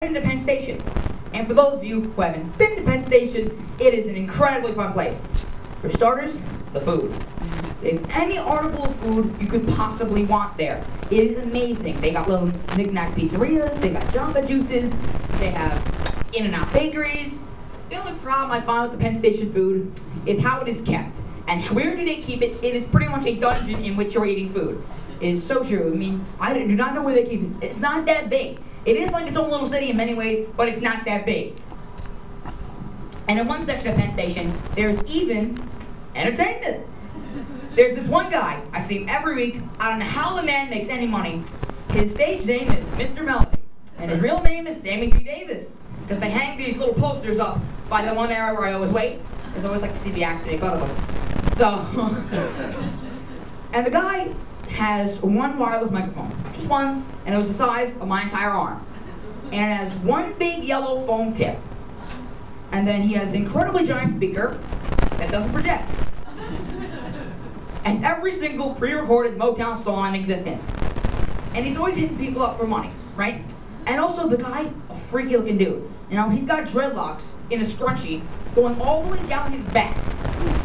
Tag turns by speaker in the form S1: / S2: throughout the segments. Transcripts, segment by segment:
S1: To Penn Station. And for those of you who haven't been to Penn Station, it is an incredibly fun place. For starters, the food. They have any article of food you could possibly want there. It is amazing. They got little knick-knack pizzerias, they got Jamba Juices, they have In-N-Out bakeries. The only problem I find with the Penn Station food is how it is kept. And where do they keep it? It is pretty much a dungeon in which you're eating food. It is so true. I mean, I do not know where they keep it. It's not that big. It is like its own little city in many ways, but it's not that big. And in one section of Penn Station, there's even entertainment. There's this one guy, I see him every week. I don't know how the man makes any money. His stage name is Mr. Melody, and his real name is Sammy C. Davis, because they hang these little posters up by the one area where I always wait. I always like to see the acts make fun of them. So, and the guy has one wireless microphone, just one, and it was the size of my entire arm. And it has one big yellow foam tip. And then he has an incredibly giant speaker that doesn't project. And every single pre-recorded Motown song in existence. And he's always hitting people up for money, right? And also the guy, a freaky looking dude. You know, he's got dreadlocks in a scrunchie going all the way down his back.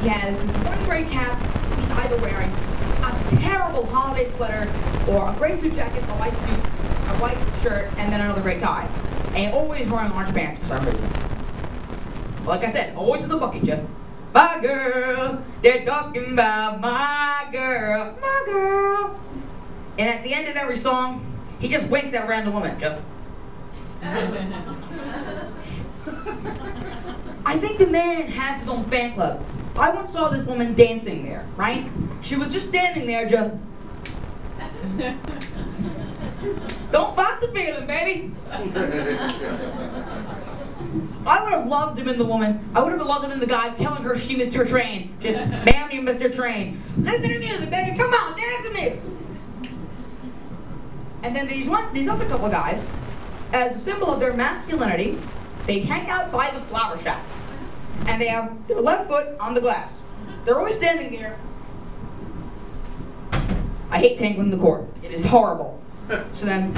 S1: He has this one gray cap he's either wearing a terrible holiday sweater, or a gray suit jacket, a white suit, a white shirt, and then another gray tie. And always wearing orange pants for some reason. Like I said, always in the bucket, just, my girl, they're talking about my girl, my girl. And at the end of every song, he just winks at a random woman, just. I think the man has his own fan club. I once saw this woman dancing there, right? She was just standing there, just. Don't fight the feeling, baby. I would have loved him in the woman. I would have loved him in the guy telling her she missed her train. Just, ma'am, you missed your train. Listen to music, baby. Come on, dance with me. And then these other couple guys, as a symbol of their masculinity, they hang out by the flower shop. And they have their left foot on the glass. They're always standing there. I hate tangling the cord. It is horrible. So then,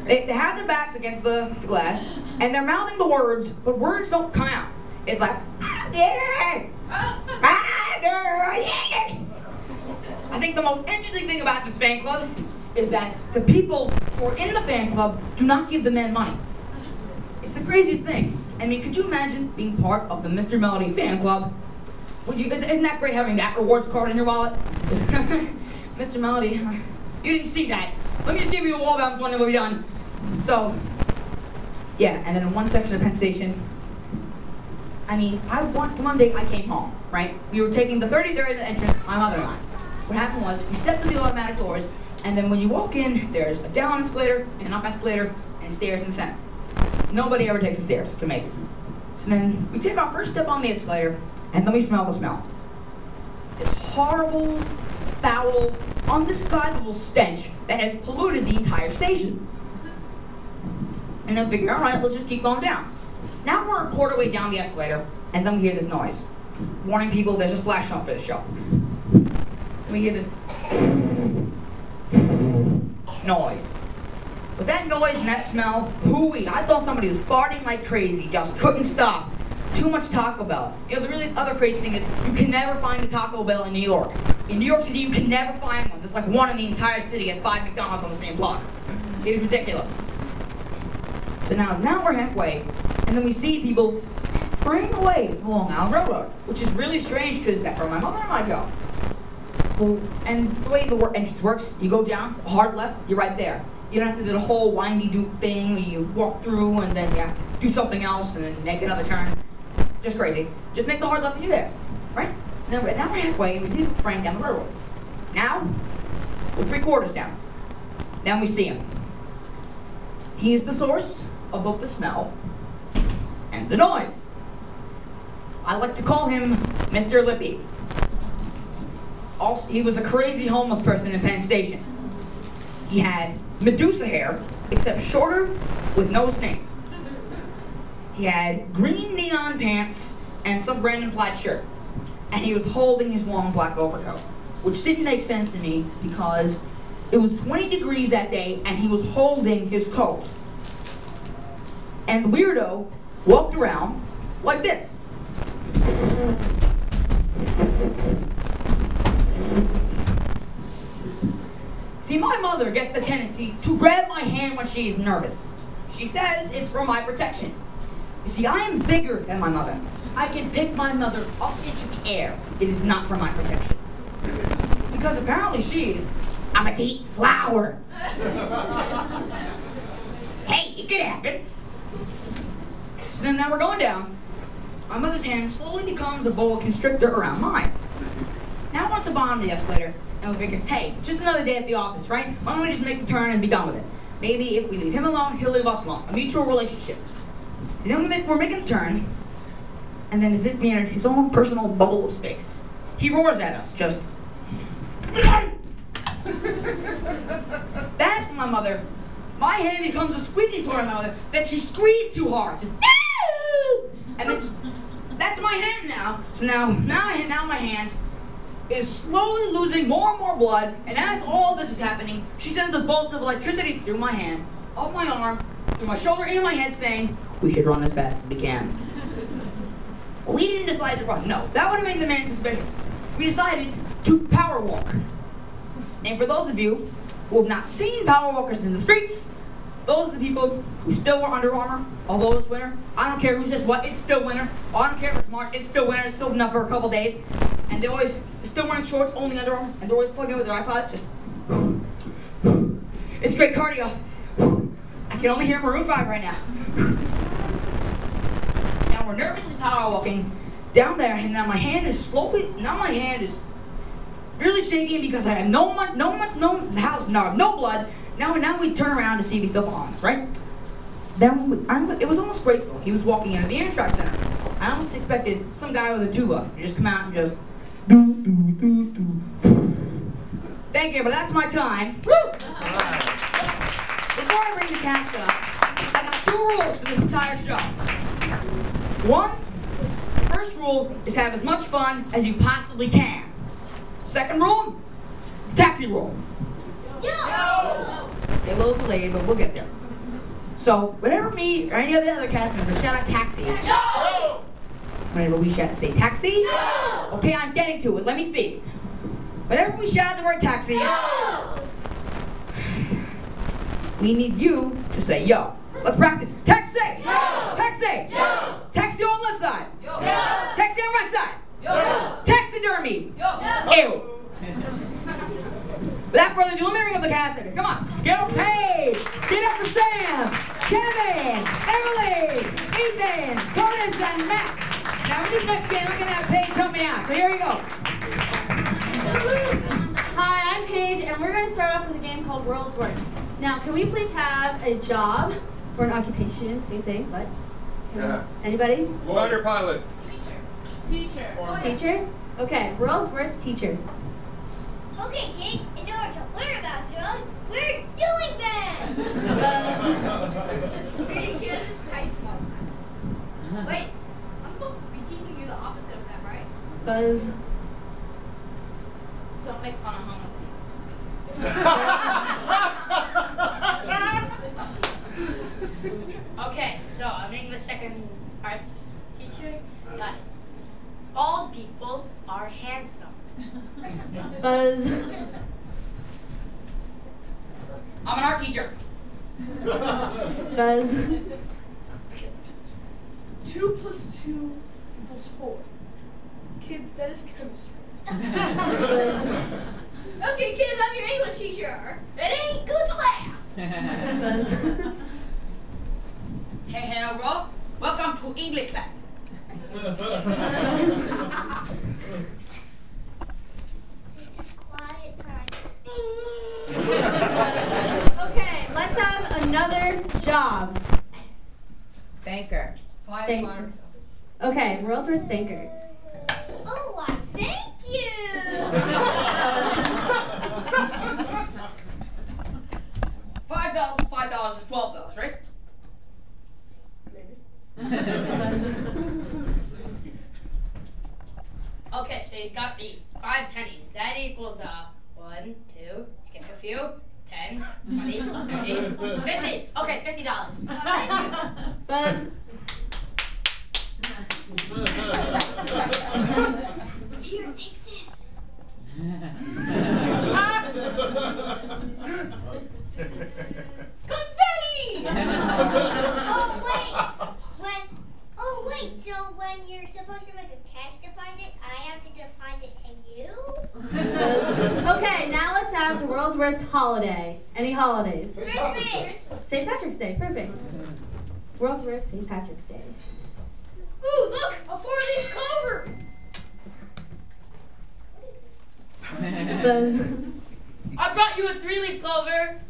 S1: they have their backs against the glass, and they're mouthing the words, but words don't come out. It's like, ah, yeah, ah, girl, yeah. I think the most interesting thing about this fan club is that the people who are in the fan club do not give the man money. It's the craziest thing. I mean, could you imagine being part of the Mr. Melody fan club? Isn't that great having that rewards card in your wallet? Mr. Melody, you didn't see that. Let me just give you the wall bounce one and we'll be done. So, yeah, and then in one section of Penn Station, I mean, one day I came home, right? We were taking the 33rd entrance, my mother and I. What happened was, we stepped through the automatic doors, and then when you walk in, there's a down escalator, an up escalator, and stairs in the center. Nobody ever takes the stairs, it's amazing. So then, we take our first step on the escalator, and then we smell the smell. This horrible, foul, undescribable stench that has polluted the entire station. And then we figure, alright, let's just keep going down. Now we're a quarter way down the escalator, and then we hear this noise. Warning people, there's a splash zone for this show. And we hear this noise. With that noise and that smell, hooey, I thought somebody was farting like crazy, just couldn't stop. Too much Taco Bell. You know, the really other crazy thing is you can never find a Taco Bell in New York. In New York City, you can never find one. There's like one in the entire city and 5 McDonald's on the same block. It is ridiculous. So now we're halfway, and then we see people straying away from Long Island Railroad, which is really strange because that's where my mother and I go. Well, and the way the entrance works, you go down, hard left, you're right there. You don't have to do the whole windy-doop thing where you walk through and then you have to do something else and then make another turn. Just crazy. Just make the hard left and you're there, right? So now we're halfway and we see him spraying down the railroad. Now, we're 3/4 down. Then we see him. He is the source of both the smell and the noise. I like to call him Mr. Lippy. Also, he was a crazy homeless person in Penn Station. He had Medusa hair, except shorter with no snails. He had green neon pants and some random plaid shirt. And he was holding his long black overcoat, which didn't make sense to me because it was 20 degrees that day and he was holding his coat. And the weirdo walked around like this. See, my mother gets the tendency to grab my hand when she is nervous. She says it's for my protection. You see, I am bigger than my mother. I can pick my mother up into the air. It is not for my protection. Because apparently she is a petite flower. Hey, it could happen. So then now we're going down. My mother's hand slowly becomes a boa constrictor around mine. Now we're at the bottom of the escalator, and we figure, hey, just another day at the office, right? Why don't we just make the turn and be done with it? Maybe if we leave him alone, he'll leave us alone. A mutual relationship. And then we're making the turn, and then as if we enter his own personal bubble of space, he roars at us, just... That's when my hand becomes a squeaky toy on my mother that she squeezed too hard. Just... And then that's my hand now. So now my hand is slowly losing more and more blood, and as all this is happening, she sends a bolt of electricity through my hand, up my arm, through my shoulder, into my head, saying, we should run as fast as we can. We didn't decide to run. No, that would have made the man suspicious. We decided to power walk. And for those of you who have not seen power walkers in the streets, those are the people who still wear Under Armour, although it's winter. I don't care who says what, it's still winter. I don't care if it's March, it's still winter, it's still enough for a couple days. And they're still wearing shorts, only Under Armour, and they're always plugged in with their iPod, just... It's great cardio. I can only hear Maroon 5 right now. Now we're nervously power walking down there, and now my hand is really shaking because I have no blood. Now we turn around to see if he's still following us, right? Then it was almost graceful. He was walking into the Amtrak Center. I almost expected some guy with a tuba to just come out and just do do do do. Thank you, but that's my time. Woo! Before I bring the cast up, I got 2 rules for this entire show. One, first rule is have as much fun as you possibly can. Second rule, taxi rule. Yo! They're a little delayed, but we'll get there. So, whenever me or any of the other cast members shout out taxi, no! Whenever we say taxi, no! Okay, I'm getting to it. Let me speak. Whenever we shout out the word taxi, no! We need you to say yo. Let's practice. Taxi! Yo! Taxi! Yo! Taxi on left side. Yo! Taxi on right side. Yo! Taxidermy. Yo! Ew. Without further ado, let me ring up the cast here. Come on. Get up, Paige. Get up for Sam, Kevin, Emily, Ethan, Curtis, and Max. Now in this next game, we're going to have Paige help me out. So here we go.
S2: Hi, I'm Paige, and we're going to start off with a game called World's Worst. Now, can we please have a job or an occupation? Same thing, but...
S3: Yeah.
S2: Anybody?
S3: Fighter pilot.
S2: Teacher. Teacher? Okay, World's Worst teacher.
S4: Okay, kids, in order to learn about drugs, we're doing them!
S5: Here's this ice mug. Wait, I'm supposed to be teaching you the opposite of that, right?
S2: Buzz.
S1: Don't make fun of homeless people.
S6: Okay, so I'm English second arts teacher. All people are handsome.
S2: Buzz.
S1: I'm an art teacher.
S2: Buzz.
S5: 2 plus 2 equals 4. Kids, that is chemistry.
S2: Buzz.
S5: Okay, kids, I'm your English teacher. It ain't good to laugh.
S2: Buzz.
S1: Hey, bro. Welcome to English class.
S4: This is quiet time.
S2: Okay, let's have another job.
S1: Banker.
S2: Thanker. Okay, World's Worst thinker.
S4: Oh, why, thank you!
S1: $5 for $5 is $12, right?
S6: Okay, so you got the 5 pennies. That equals 1, 2, skip a few, 10, 20, 30, 50. Okay, $50.
S5: Thank you.
S2: Buzz.
S4: Here, take this.
S5: Confetti!
S4: Oh wait, so when you're supposed to make a cash deposit, I have to deposit to you?
S2: Okay, now let's have the world's worst holiday. Any holidays?
S4: Christmas!
S2: St. Patrick's Day, perfect. World's worst St. Patrick's Day.
S5: Ooh, look! A 4-leaf clover!
S2: Buzz.
S6: I brought you a 3-leaf clover.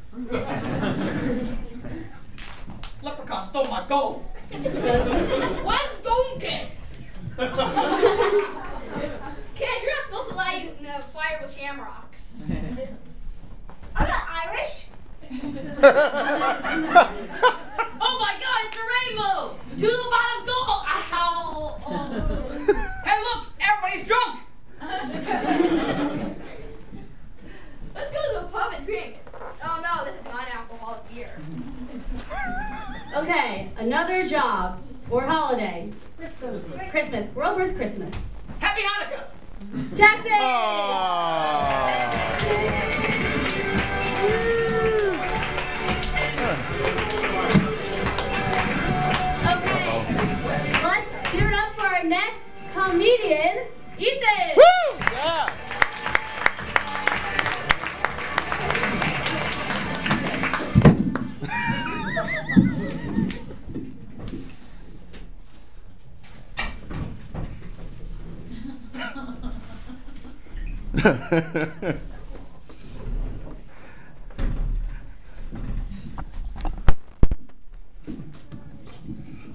S6: Leprechaun stole my gold.
S5: What's donkey? Kid, you're not supposed to light fire with shamrocks.
S6: I'm not Irish. Oh my God, it's a rainbow! To the pot of gold! Ow! Hey, look! Everybody's drunk!
S5: Let's go to the pub and drink. Oh no, this is not alcoholic beer.
S2: Okay, another job or holiday. Christmas. World's worst Christmas.
S6: Happy Hanukkah!
S2: Taxes! Okay, let's give it up for our next comedian, Ethan.
S7: Yeah.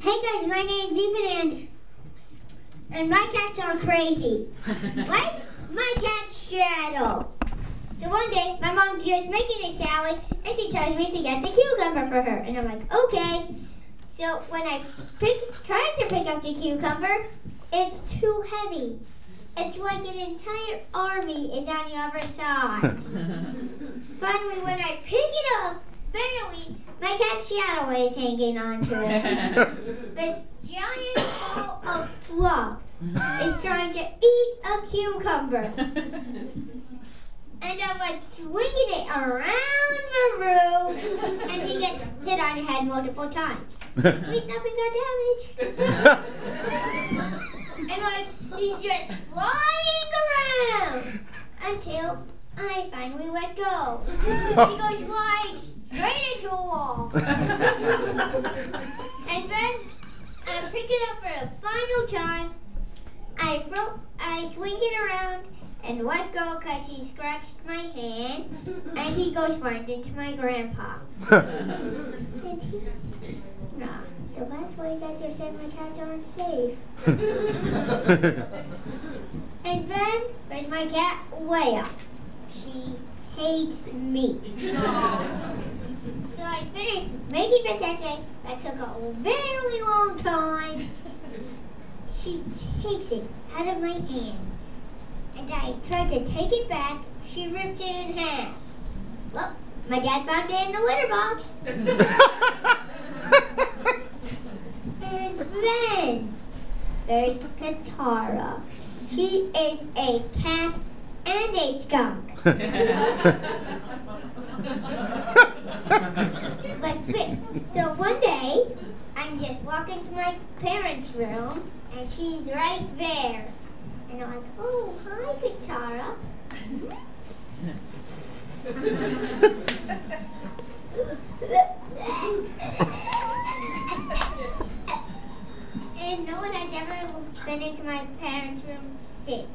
S4: Hey guys, my name's Ethan and my cats are crazy. Like my cat's Shadow. So one day, my mom's just making a salad and she tells me to get the cucumber for her. And I'm like, okay. So when I try to pick up the cucumber, it's too heavy. It's like an entire army is on the other side. Finally, when I pick it up, barely, my cat Shadow is hanging on to it. This giant ball of fluff is trying to eat a cucumber. And I'm like swinging it around the room, and he gets hit on the head multiple times. He's nothing got damage. And like he's just flying around until I finally let go. He goes flying straight into a wall. And then I pick it up for the final time. I swing it around and let go because he scratched my hand, and he goes flying into my grandpa. Nah, so that's why you guys are saying my cats aren't safe. And then there's my cat Leia. She hates me. So I finished making this essay that took a very long time. She takes it out of my hand. And I tried to take it back. She ripped it in half. Well, my dad found it in the litter box. And then there's Katara. She is a cat and a skunk. Like this. So one day, I'm just walking to my parents' room, and she's right there. And I'm like, oh, hi, Katara. And no one has ever been into my parents' room since.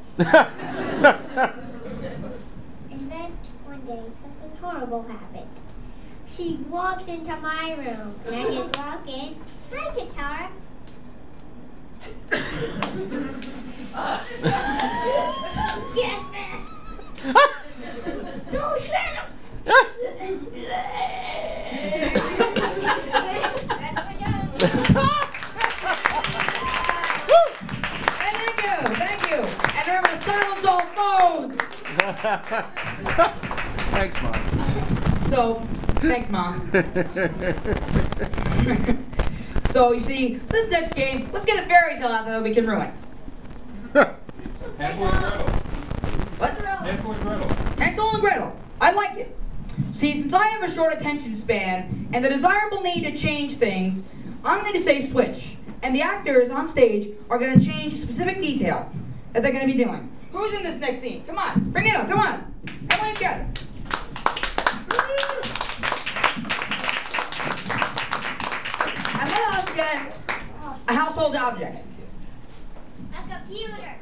S4: And then one day, something horrible happened. She walks into my room, and I just walk in. Hi, Katara. Yes, miss. Go, Shadow.
S1: Thank you. And remember, silence all phones.
S7: Thanks, Mom.
S1: So, thanks, Mom. So you see, this next game, let's get a fairy tale out there that we can ruin.
S3: Hansel and Gretel.
S1: What?
S3: Hansel and Gretel.
S1: Hansel and Gretel. I like it. See, since I have a short attention span and the desirable need to change things, I'm going to say switch. And the actors on stage are going to change a specific detail that they're going to be doing. Who's in this next scene? Come on, bring it up, come on. Everyone together. I'm going to ask again a household object.
S4: A computer.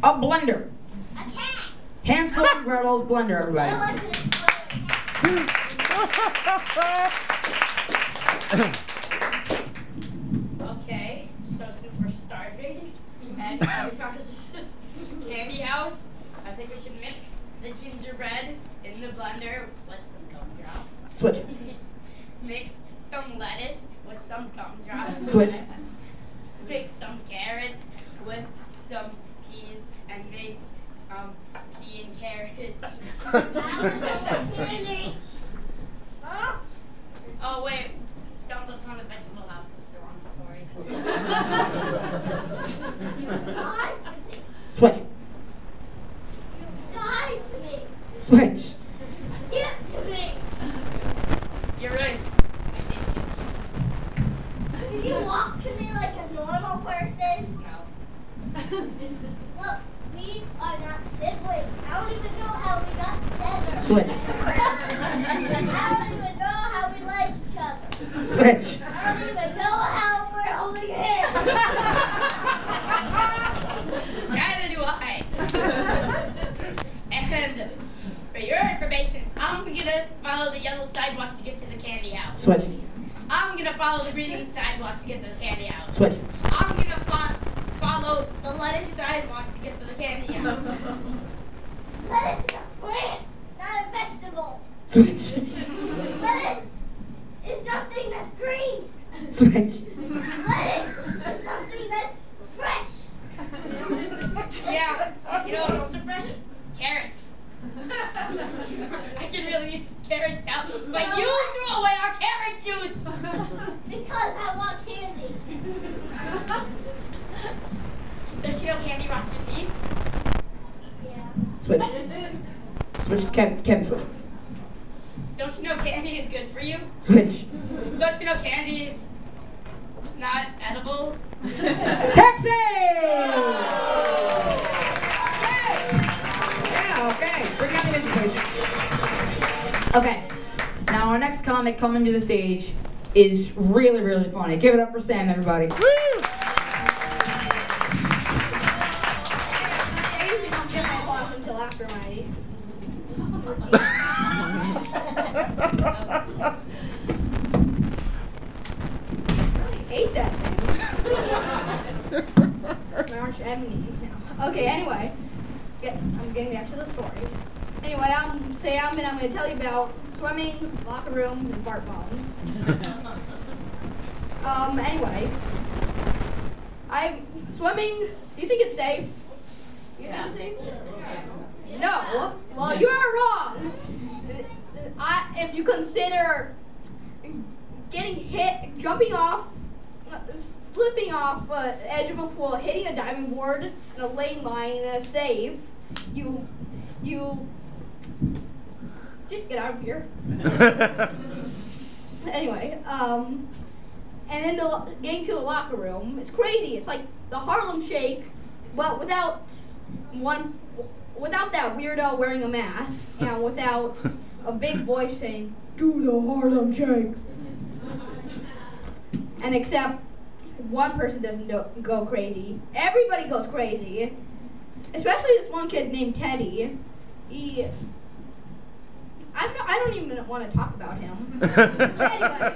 S1: A blender.
S4: A cat.
S1: Hansel and Gretel's blender, everybody.
S4: I like this
S6: Okay, so since we're starving and all we found is just this candy house, I think we should mix the gingerbread in the blender with some gumdrops.
S1: Switch.
S6: Mix some lettuce with some gumdrops.
S1: Switch.
S6: Mix some carrots with some peas and make some pea and carrots.
S4: candy.
S6: Oh wait, stumbled upon the vegetable house. That's the wrong story.
S4: You lied to me.
S1: Switch.
S4: You lied to me.
S1: Switch.
S4: Skip to me.
S6: You're right. I did
S4: Can you walk to me like a normal person?
S6: no.
S4: Look, we are not siblings. I don't even know how we got together.
S1: Switch.
S4: I don't even know how we like each other.
S1: Switch.
S4: I don't even know how we're holding hands.
S6: Neither do I. And for your information, I'm gonna follow the yellow sidewalk to get to the candy house.
S1: Switch.
S6: I'm gonna follow the green sidewalk to get to the candy house.
S1: Switch.
S6: I'm gonna follow the lettuce sidewalk to get to the candy house.
S4: Lettuce is a plant. It's not a vegetable.
S1: Switch.
S4: Lettuce is something that's green.
S1: Switch.
S4: Lettuce is something that's fresh.
S6: Yeah, you know what's also fresh? Carrots. I can really use some carrots now, but you threw away our carrot juice.
S4: Because I want candy.
S6: Don't you know candy rots your teeth?
S4: Yeah.
S1: Switch. Switch. Kevin, switch.
S6: Don't you know candy is good for you?
S1: Switch.
S6: Don't you know candy is not edible?
S1: Taxi! Yeah, okay. Bring out the music, please. Okay. Now our next comic coming to the stage is really, really funny. Give it up for Sam, everybody.
S5: I usually don't get my applause until after my. I really hate that thing. My arch enemy now. Okay, anyway. I'm getting back to the story. Anyway, I'm Sam, and I'm going to tell you about swimming, locker rooms, and fart bombs. Anyway. Swimming, do you think it's safe? You think it's safe? No. Well, you are wrong. If you consider getting hit, jumping off, slipping off the edge of a pool, hitting a diving board, and a lane line, and a save, you just get out of here. Anyway, and then getting to the locker room, it's crazy. It's like the Harlem Shake, but without that weirdo wearing a mask, and without a big voice saying, "Do the Harlem Shake." And except one person doesn't go crazy. Everybody goes crazy. Especially this one kid named Teddy. I don't even want to talk about him. But anyway,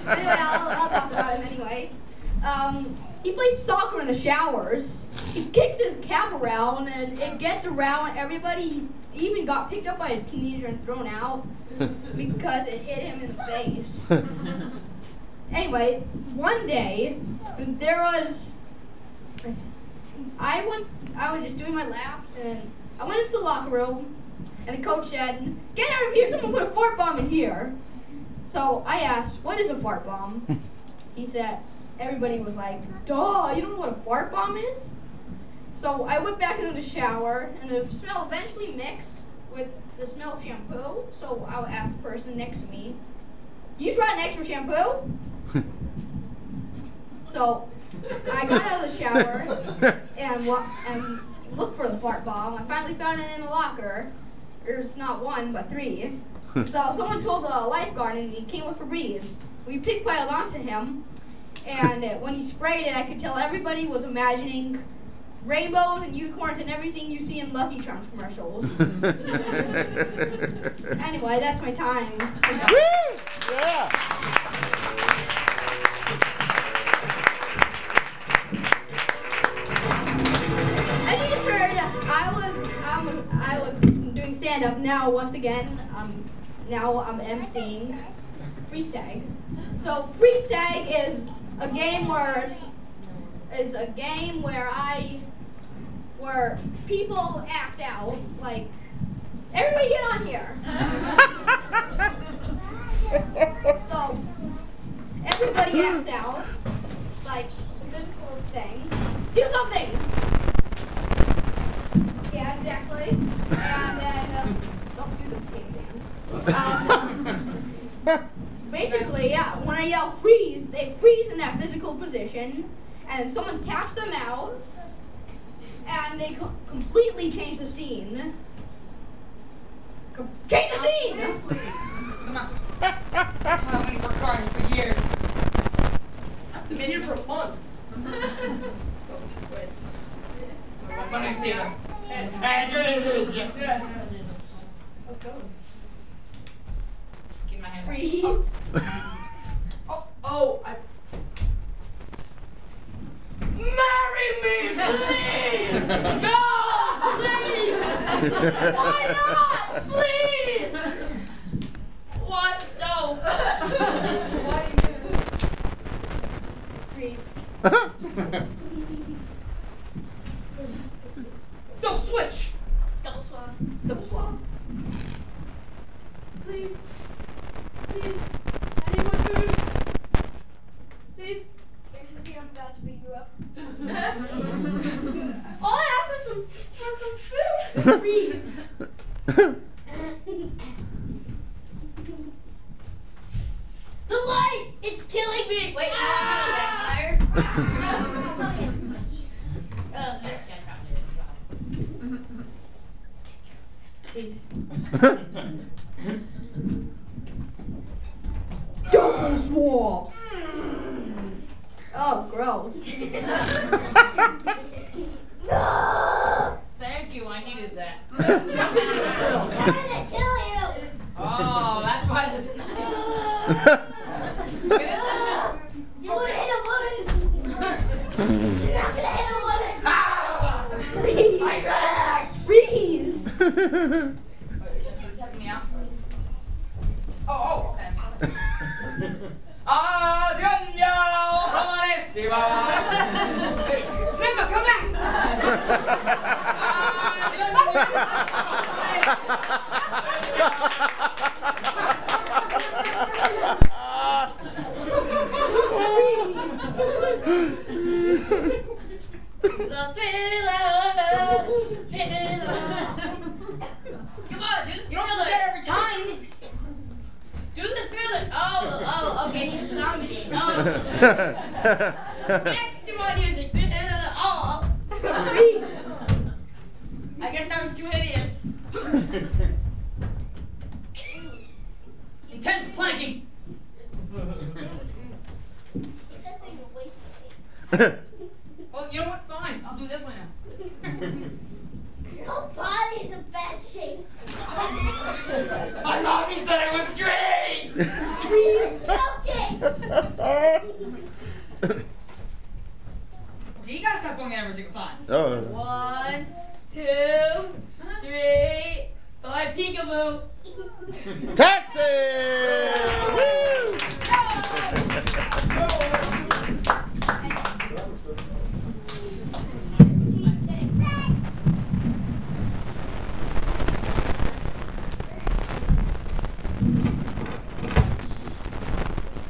S5: I'll talk about him anyway. He plays soccer in the showers. He kicks his cap around, and it gets around. Everybody even got picked up by a teenager and thrown out because it hit him in the face. Anyway, one day there was I was just doing my laps, and I went into the locker room, and the coach said, "Get out of here! Someone put a fart bomb in here." So I asked, "What is a fart bomb?" he said, everybody was like, duh, you don't know what a fart bomb is? So I went back into the shower, and the smell eventually mixed with the smell of shampoo. So I would ask the person next to me, you tried an extra shampoo? So I got out of the shower and looked for the fart bomb. I finally found it in a locker. There's not one, but 3. So someone told the lifeguard, and he came with Febreze. We pig-piled onto him, and when he sprayed it, I could tell everybody was imagining rainbows and unicorns and everything you see in Lucky Charms commercials. Anyway, that's my time.
S7: Woo! Yeah.
S5: As you just heard, I was doing stand-up. Now, once again, now I'm emceeing Freeze Tag. So Freeze Tag is a game where people act out. Like, everybody get on here. So everybody acts out, like a physical thing. Do something. Yeah, exactly. And then don't do the pig dance. Basically, yeah, when I yell freeze, they freeze in that physical position, and someone taps them out, and they completely change the scene. Change the scene!
S1: Come on. I've been for cars for years. I've been here for months. My name's Steven. Let's go. Give my hand.
S5: Freeze.
S1: Oh, marry me, please! No, please! Why not? Please! What? So? Why you?
S5: Freeze.
S1: Don't switch!
S6: Double swap.
S1: Double swap.
S2: Please. Please. I need more food. Please.
S5: Thanks for seeing I'm about to beat you up.
S2: All I asked was some food.
S5: Freeze.
S6: The light! It's killing me! Wait, you want to vampire?
S5: Please. Double swap. Oh, gross.
S6: Thank you, I needed that.
S4: I'm gonna kill you.
S6: Oh, that's why this.
S4: You would hit a woman. You're not gonna hit a woman.
S5: Freeze.
S1: My back!
S5: Freeze.
S1: Is that me out? Oh, okay. Asgania Romanesima! Simba, come back!
S6: Come on, dude.
S1: You don't have to say it every time!
S6: Do the thriller. Oh, okay, he's a zombie. Oh. Next to my music. Oh. I guess that was too hideous.
S1: Intense planking! Well, you know what? Fine. I'll do this one now.
S4: Your body's in bad shape.
S1: My mommy said I was great!
S4: You're joking.
S1: Okay, you gotta stop doing it every single time.
S7: Oh.
S6: 1, 2, 3, 5, peekaboo.
S7: Taxi! Woo!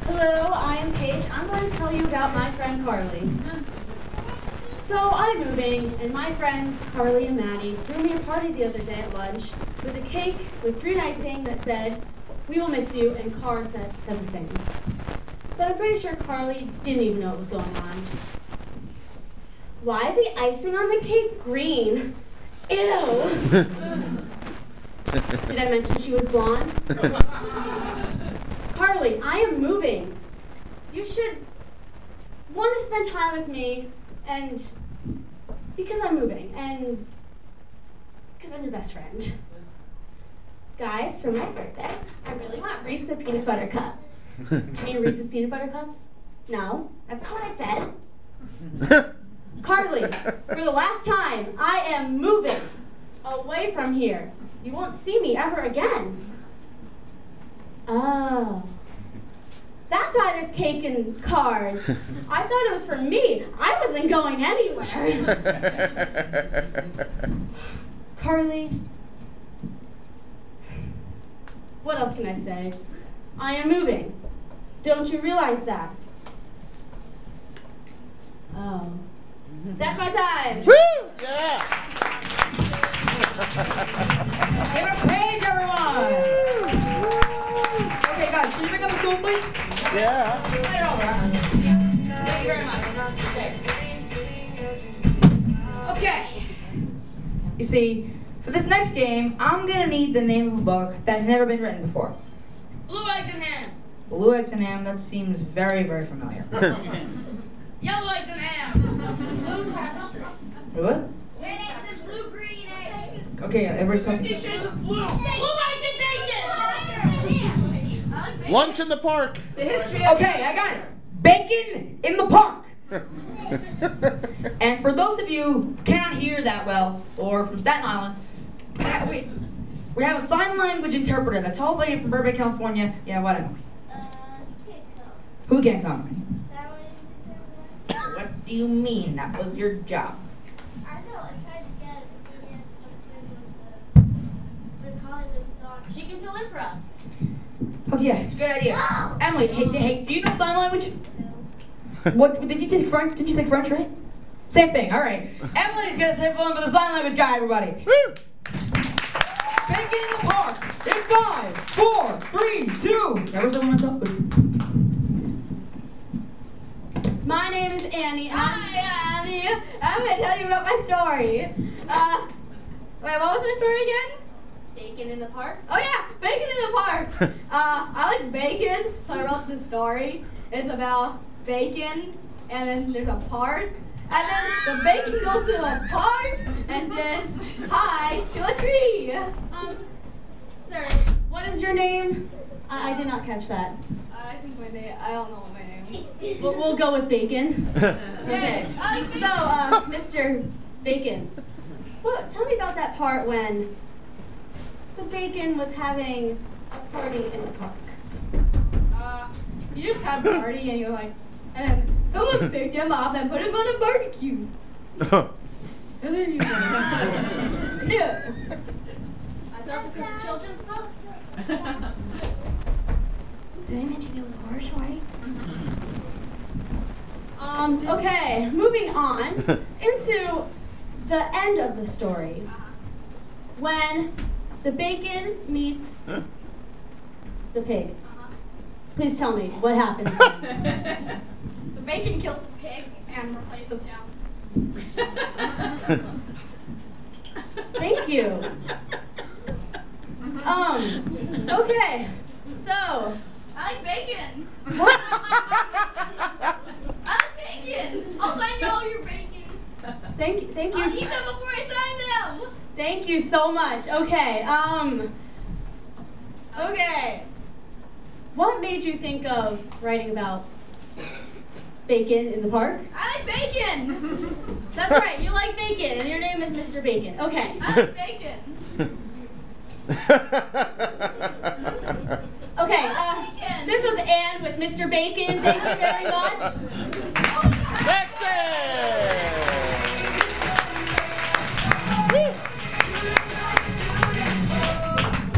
S2: Hello, I am Paige. I'm going to tell I'm Carly. So I'm moving, and my friends Carly and Maddie threw me a party the other day at lunch with a cake with green icing that said, "We will miss you," and cards that said the same. But I'm pretty sure Carly didn't even know what was going on. Why is the icing on the cake green? Ew! Did I mention she was blonde? Carly, I am moving. You should want to spend time with me, and because I'm moving, and because I'm your best friend. Guys, for my birthday, I really want Reese's peanut butter cup. You mean Reese's peanut butter cups? No, that's not what I said. Carly, for the last time, I am moving away from here. You won't see me ever again. Oh. That's why there's cake and cards. I thought it was for me. I wasn't going anywhere. Carly, what else can I say? I am moving. Don't you realize that? Oh. That's my time.
S7: Woo! Yeah!
S1: Give it a page, everyone! Okay, guys, can you pick up the stool, please?
S7: Yeah.
S1: Slide it over. Thank you very much. Okay. You see, for this next game, I'm gonna need the name of a book that's never been written before.
S6: Blue eggs and ham.
S1: Blue Eggs and Ham, that seems very, very familiar.
S6: Yellow eggs and ham. Blue tapestry.
S1: What?
S6: Red eggs and blue green eggs.
S1: Okay, everybody's talking.
S6: 50 shades of blue. Blue eggs and bacon.
S7: Lunch in the park.
S1: Okay, I got it. Bacon in the park. And for those of you who cannot hear that well, or from Staten Island, we have a sign language interpreter that's all the way from Burbank, California. Yeah, whatever. Who can't come? What do you mean? That was your job.
S4: I know, I tried to get it because he has something with the Hollywood star.
S2: She can fill in for us.
S1: Oh yeah, it's a good idea.
S4: No.
S1: Emily, hey, do you know sign language? What did you take French? Didn't you take French, right? Same thing. All right. Emily's gonna say fill in for the sign language guy, everybody.
S7: Woo!
S1: Bacon in the park. In 5, 4, 3, 2. Never said when I thought.
S2: My name is Annie.
S5: Hi, Annie. I'm gonna tell you about my story. Wait, what was my story again?
S2: Bacon in the park.
S5: Oh yeah, bacon in the park. I like bacon, so I wrote the story. It's about bacon, and then there's a park, and then the bacon goes to the park and says hi to a tree.
S2: Sir, what is your name? I did not catch that.
S5: I think my name. I don't know my name.
S2: We'll go with Bacon. Okay.
S5: I like
S2: So, Mr. Bacon, tell me about that part when the Bacon was having a party in the park.
S5: You just had a party and you're like, and then someone picked him up and put him on a barbecue. And then you no.
S2: I thought this was a children's book.
S4: Did I mention it was a horse, right?
S2: Okay, moving on into the end of the story. When the bacon meets the pig. Please tell me what happens.
S5: The bacon kills the pig and replaces him.
S2: Thank you. Okay, so.
S5: I like bacon.
S2: What?
S5: I like bacon. I'll sign you all your bacon.
S2: Thank you.
S5: I'll eat them before I sign them.
S2: Thank you so much. Okay, okay. What made you think of writing about bacon in the park?
S5: I like bacon.
S2: That's right, you like bacon, and your name is Mr. Bacon. Okay.
S5: I like bacon.
S2: Okay, this was Anne with Mr. Bacon. Thank you very much.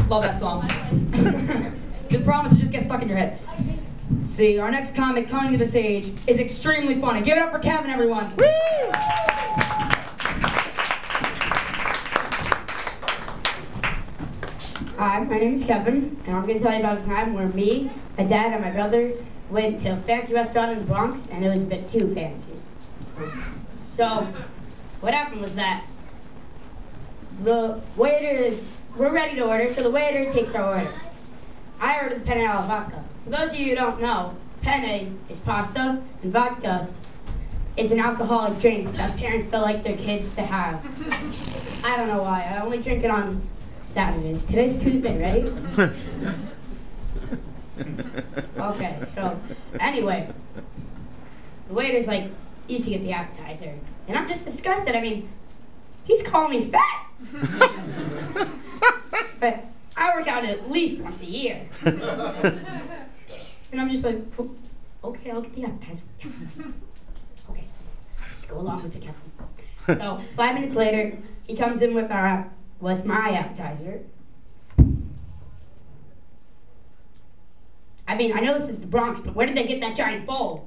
S1: Love that song. The promise just gets stuck in your head. See, our next comic coming to the stage is extremely funny. Give it up for Kevin, everyone. Hi, my name is Kevin, and I'm going to tell you about a time where me, my dad, and my brother went to a fancy restaurant in the Bronx, and it was a bit too fancy. So, what happened was that the waiter we're ready to order, so the waiter takes our order. I ordered penne alla vodka. For those of you who don't know, penne is pasta, and vodka is an alcoholic drink that parents don't like their kids to have. I don't know why. I only drink it on Saturdays. Today's Tuesday, right? Okay, so anyway, the waiter's like, you should get the appetizer. And I'm just disgusted. I mean, he's calling me fat. But I work out at least once a year. And I'm just like, okay, I'll get the appetizer. Okay, just go along with the captain. So 5 minutes later, he comes in with my appetizer. I mean, I know this is the Bronx, but where did they get that giant bowl?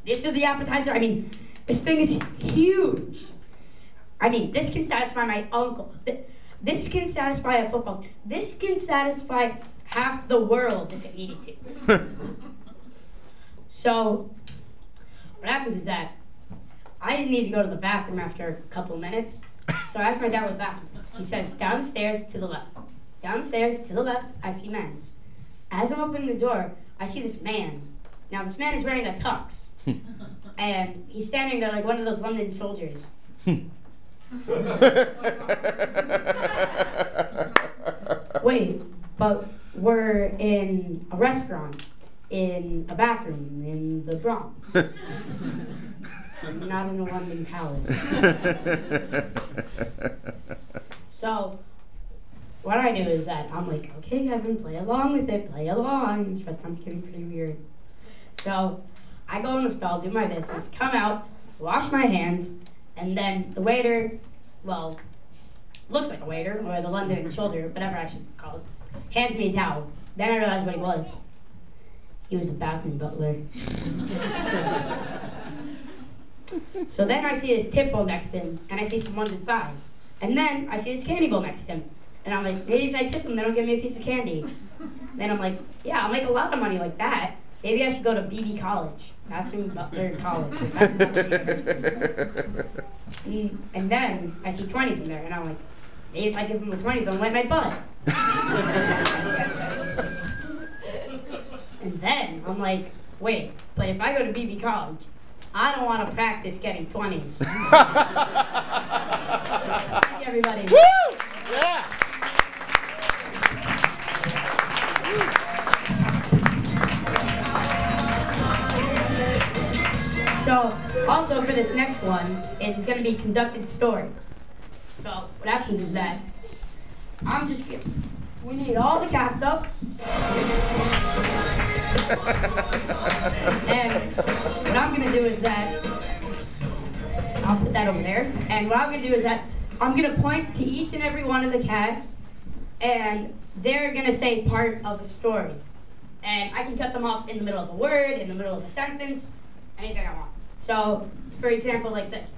S1: This is the appetizer. I mean, this thing is huge. I mean, this can satisfy my uncle. This can satisfy a football. This can satisfy half the world if it needed to. So, what happens is that I didn't need to go to the bathroom after a couple minutes. So I asked my dad what the bathroom is. He says, downstairs to the left. Downstairs to the left, I see men's. As I'm opening the door, I see this man. Now, this man is wearing a tux. And he's standing there like one of those London soldiers. Wait, but we're in a restaurant, in a bathroom, in the Bronx. Not in a London palace. So, what I do is that I'm like, okay, Kevin, play along with it, play along. This restaurant's getting pretty weird. So, I go in the stall, do my business, come out, wash my hands, and then the waiter, well, looks like a waiter, or the London soldier, whatever I should call it, hands me a towel. Then I realized what he was. He was a bathroom butler. So then I see his tip bowl next to him, and I see some 1s and 5s. And then I see his candy bowl next to him. And I'm like, maybe if I tip him, then he'll give me a piece of candy. Then I'm like, yeah, I'll make a lot of money like that. Maybe I should go to BB College, Bathroom Butler College. And then I see 20s in there, and I'm like, maybe if I give him the 20s, they'll wipe my butt. And then I'm like, wait, but if I go to BB College, I don't want to practice getting 20s. Thank you, everybody.
S7: Woo! Yeah.
S1: So, also for this next one, it's going to be conducted story. So, what happens is that I'm just kidding. We need all the cast up. And what I'm going to do is that I'll put that over there. And what I'm going to do is that I'm going to point to each and every one of the cats, and they're going to say part of a story. And I can cut them off in the middle of a word, in the middle of a sentence, anything I want. So, for example, like this.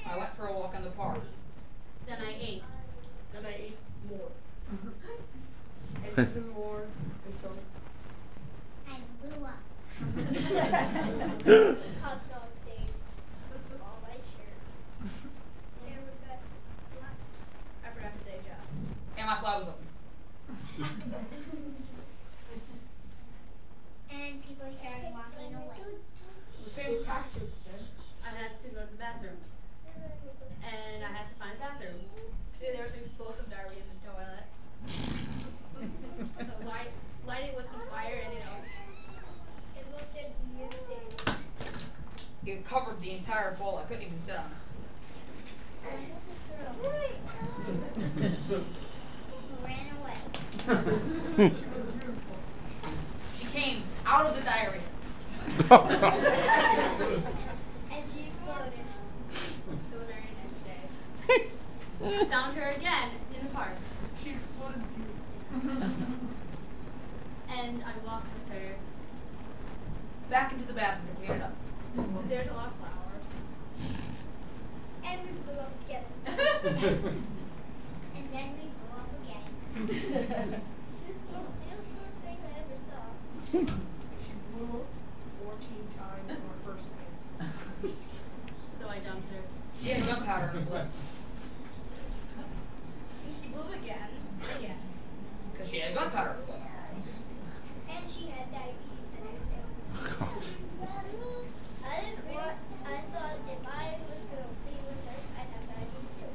S6: I went for a walk in the park.
S2: Then I ate.
S6: Then I ate more.
S2: And even more until
S4: I blew up.
S8: Hot dog stains all my shirt. There were guts, lots.
S5: I forgot to digest.
S6: And my fly was open.
S4: And people started walking away.
S5: Same practice then.
S2: I had to go to the bathroom. And I had to find a bathroom.
S5: Dude, there was explosive diarrhea in the toilet. The light it with some fire and
S8: It looked amusing.
S6: It covered the entire bowl. I couldn't even sit on
S4: Ran away.
S6: it. She came out of the diarrhea.
S8: And she exploded.
S5: Those were very interesting days.
S2: Found her again in the park.
S5: She exploded.
S6: And I walked with her
S1: Back into the bathroom to clean it up.
S5: There's a lot of flowers.
S8: And we blew up together.
S4: And then we blew up again.
S8: She was the most beautiful thing I ever saw.
S9: She blew 14 times on our first day.
S6: so I dumped her.
S1: She had gunpowder in her foot.
S5: And she blew again. Again.
S1: Because she had gunpowder.
S8: And she had diabetes the next day. I thought if I was going to be with her, I'd have diabetes too.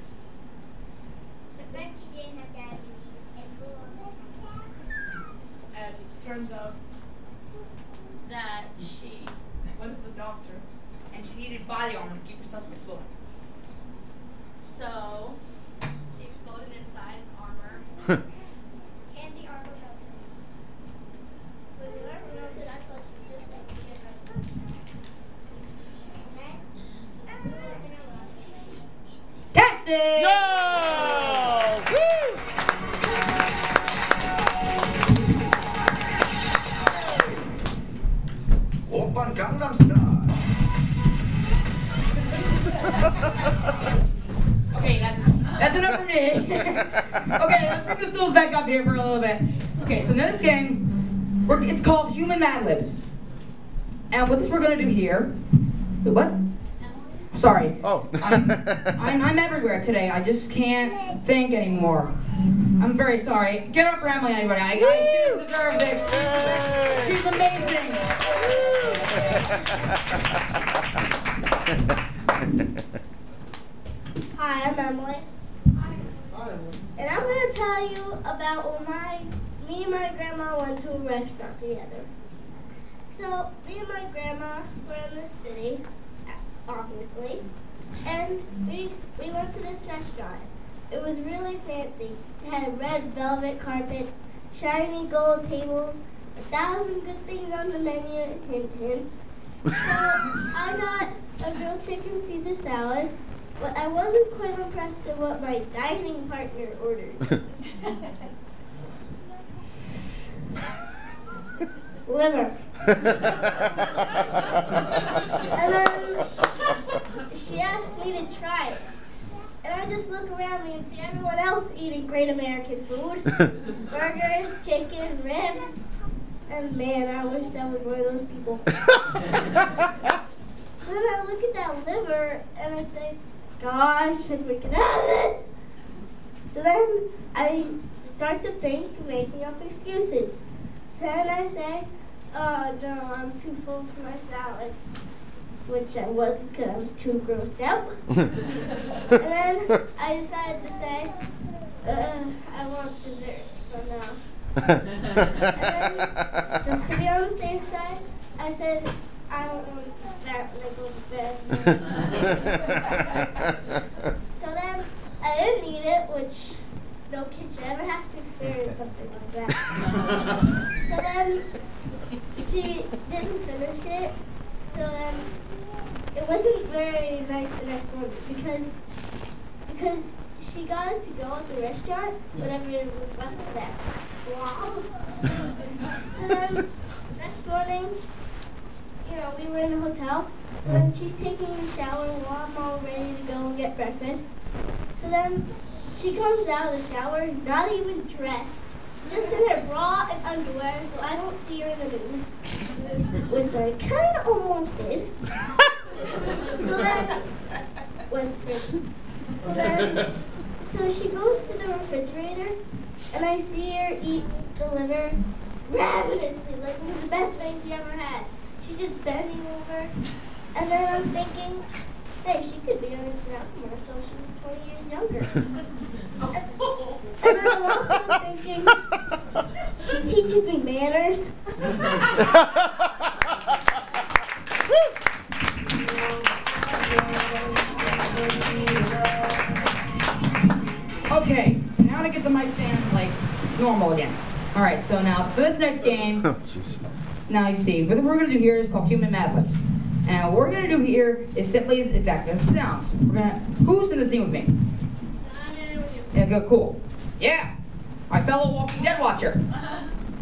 S4: But then she didn't have diabetes and blew up.
S9: And it turns out,
S6: That she.
S9: what is the doctor?
S1: And she needed body armor to keep herself from exploding.
S6: So.
S5: She exploded inside armor.
S8: And the armor melted. When the armor melted, I thought she was just going to get her.
S1: Taxi!
S7: Yo! Woo!
S10: Oppan Gangnam Style.
S1: Okay, that's enough for me. Okay, let's bring the stools back up here for a little bit. Okay, so in this game, it's called Human Mad Libs. And what we're gonna do here, wait, what? Sorry.
S7: Oh.
S1: I'm everywhere today. I just can't think anymore. I'm very sorry. Get up for Emily, anybody. I shouldn't deserve this. She's amazing.
S8: Hi, I'm Emily. And I'm going to tell you about when me and my grandma went to a restaurant together. So, me and my grandma were in the city, obviously, and we went to this restaurant. It was really fancy. It had red velvet carpets, shiny gold tables, 1,000 good things on the menu, hint hint. So, I got a grilled chicken Caesar salad, but I wasn't quite impressed at what my dining partner ordered. Liver. And then she asked me to try it. And I just look around me and see everyone else eating great American food. Burgers, chicken, ribs. And man, I wish I was one of those people. So then I look at that liver and I say, gosh, how do we get out of this? So then I start to think, making up excuses. So then I say, oh no, I'm too full for my salad. Which I wasn't because I was too grossed out. And then I decided to say, I want dessert, so no. And then, just to be on the safe side, I said, I don't want that when I go to bed. So then, I didn't eat it, which no kid should ever have to experience something like that. So then, she didn't finish it, so then, it wasn't very nice the next morning because she got it to go at the restaurant, but everyone was left there. Wow. So then, next morning, we were in a hotel. So then she's taking a shower while I'm all ready to go and get breakfast. So then she comes out of the shower, not even dressed, just in her bra and underwear, so I don't see her in the nude, which I kind of almost did. So she goes to the refrigerator, and I see her eat the liver ravenously, like it was the best thing she ever had. She's just bending over, and then I'm thinking, hey, she could be on a Chanel commercial. She was 20 years younger. And then I'm also thinking, she teaches me manners.
S1: Okay, now to get the mic stand like normal again. All right, so now for this next game, now you see, what we're going to do here is called Human Mad Libs. And what we're going to do here is simply exactly as it sounds. We're going to, who's in the scene with me?
S6: I'm in with you.
S1: Yeah, good, cool. Yeah, my fellow Walking Dead watcher.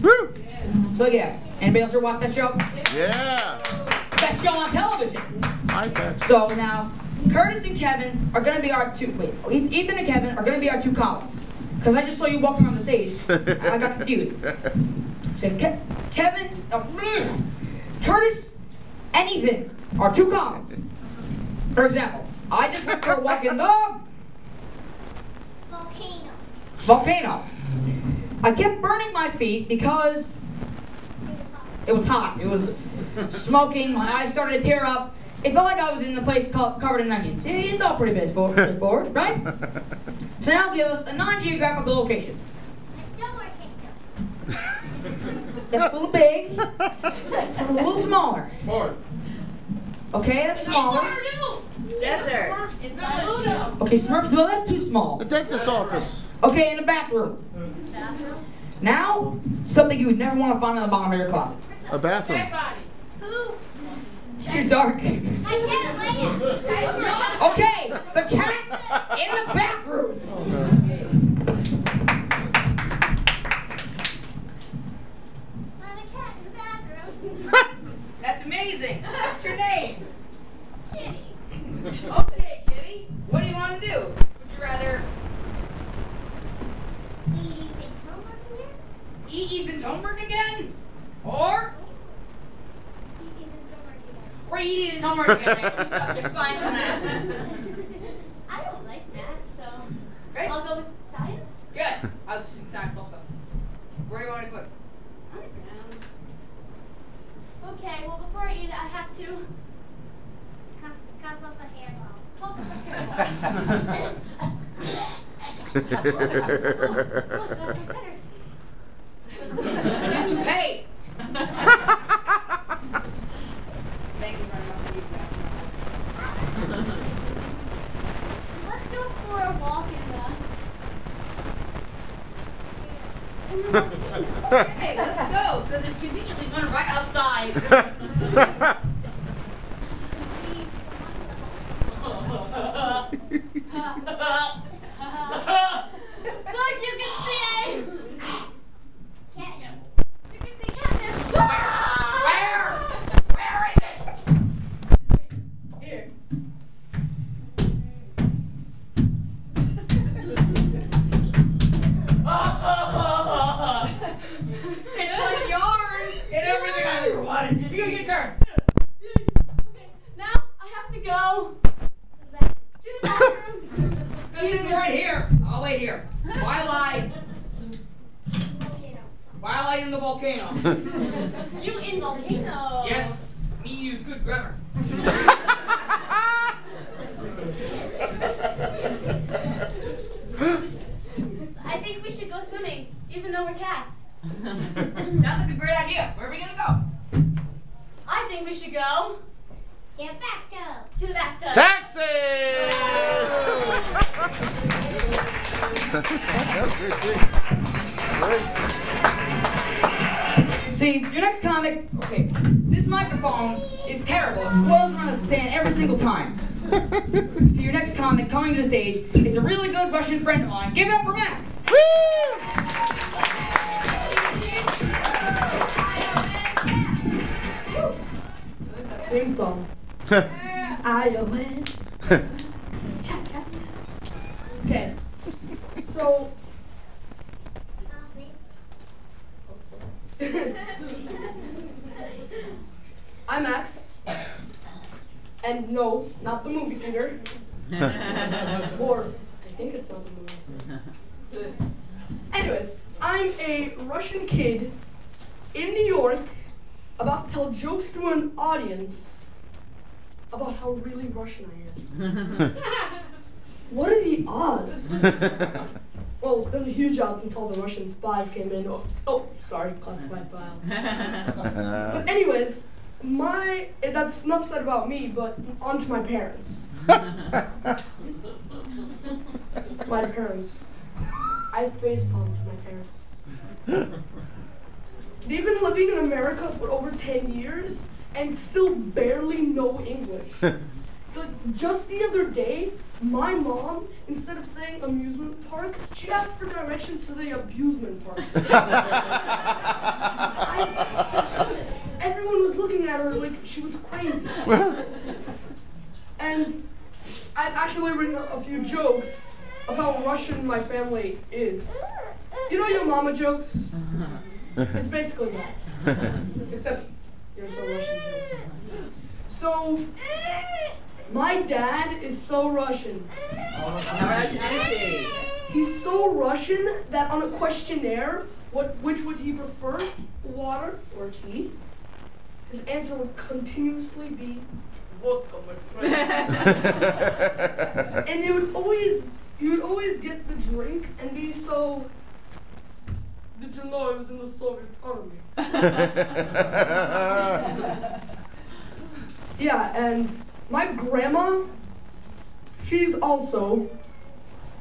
S7: Woo!
S6: Yeah.
S1: So yeah, anybody else ever watch that show?
S7: Yeah.
S1: Best show on television.
S7: I bet.
S1: So now, Curtis and Kevin are gonna be our Ethan and Kevin are gonna be our two columns. Because I just saw you walking on the stage. I got confused. So Kevin, Curtis, and Ethan are two columns. For example, I just went for a walk in the volcano. I kept burning my feet because it was hot. It was smoking. My eyes started to tear up. It felt like I was in the place covered in onions. See, it's all pretty straightforward, right? So now give us a non-geographical location.
S4: A solar system.
S1: That's a little big. It's a little smaller. Okay, that's smaller.
S6: Desert.
S1: Okay, Smurfs. Well, that's too small.
S7: The dentist office.
S1: Okay, in the bathroom. Now, something you would never want to find in the bottom of your closet.
S7: A bathroom.
S1: You're dark.
S4: I can't wait.
S1: Okay, the cat in the bathroom.
S4: Not a cat in the bathroom.
S1: That's amazing. What's your name?
S4: Kitty.
S1: Okay, Kitty. What do you want to do? Would you rather eat Ethan's homework again? Or eat Ethan's homework again? Two subject science and math.
S8: I don't like math, so
S1: Okay.
S8: I'll go with science.
S1: Good. I was choosing science also. Where do you want me to put it?
S8: Underground. Okay, well before I eat it, I have to
S4: Cup up a hairball.
S8: pump up a
S1: I need to pay. Thank you very much.
S8: Let's go for a walk in
S1: Hey, let's go, because there's conveniently one right outside.
S8: Look, you can see
S4: Catnip.
S8: you can see catnip.
S1: Where? Where is it? Here. It's like yarn and everything I ever wanted. You go get your turn.
S8: Okay, now I have to go to the bathroom.
S1: Good thing we're right here. I'll wait here. While I in the volcano.
S8: You in volcano.
S1: Yes, me use good grammar.
S8: I think we should go swimming, even though we're cats.
S1: Sounds like a great idea. Where are we gonna go?
S8: I think we should go
S4: The bathtub.
S8: to the bathtub.
S7: Taxi! That's good too. Great.
S1: See, your next comic, okay, this microphone is terrible. It closes around the stand every single time. See, your next comic coming to the stage is a really good Russian friend of mine. Give it up for Max. Theme song. I win.
S9: Okay. So, I'm Max. And no, not the movie theater. Or, I think it's not the movie. Anyways, I'm a Russian kid in New York about to tell jokes to an audience about how really Russian I am. What are the odds? Well, there's a huge odds until the Russian spies came in. Oh, sorry, classified file. But anyways, that's enough said about me, but on to my parents. My parents. I have face palms to my parents. They've been living in America for over 10 years and still barely know English. just the other day, my mom, instead of saying amusement park, she asked for directions to the abusement park. Everyone was looking at her like she was crazy. And I've actually written a few jokes of how Russian my family is. You know your mama jokes? It's basically that. Except you're so Russian jokes. So, my dad is so Russian.
S1: How Russian is he?
S9: He's so Russian that on a questionnaire, which would he prefer, water or tea? His answer would continuously be vodka, my friend. And he would always get the drink and be so. Did you know I was in the Soviet army? Yeah, and my grandma, she's also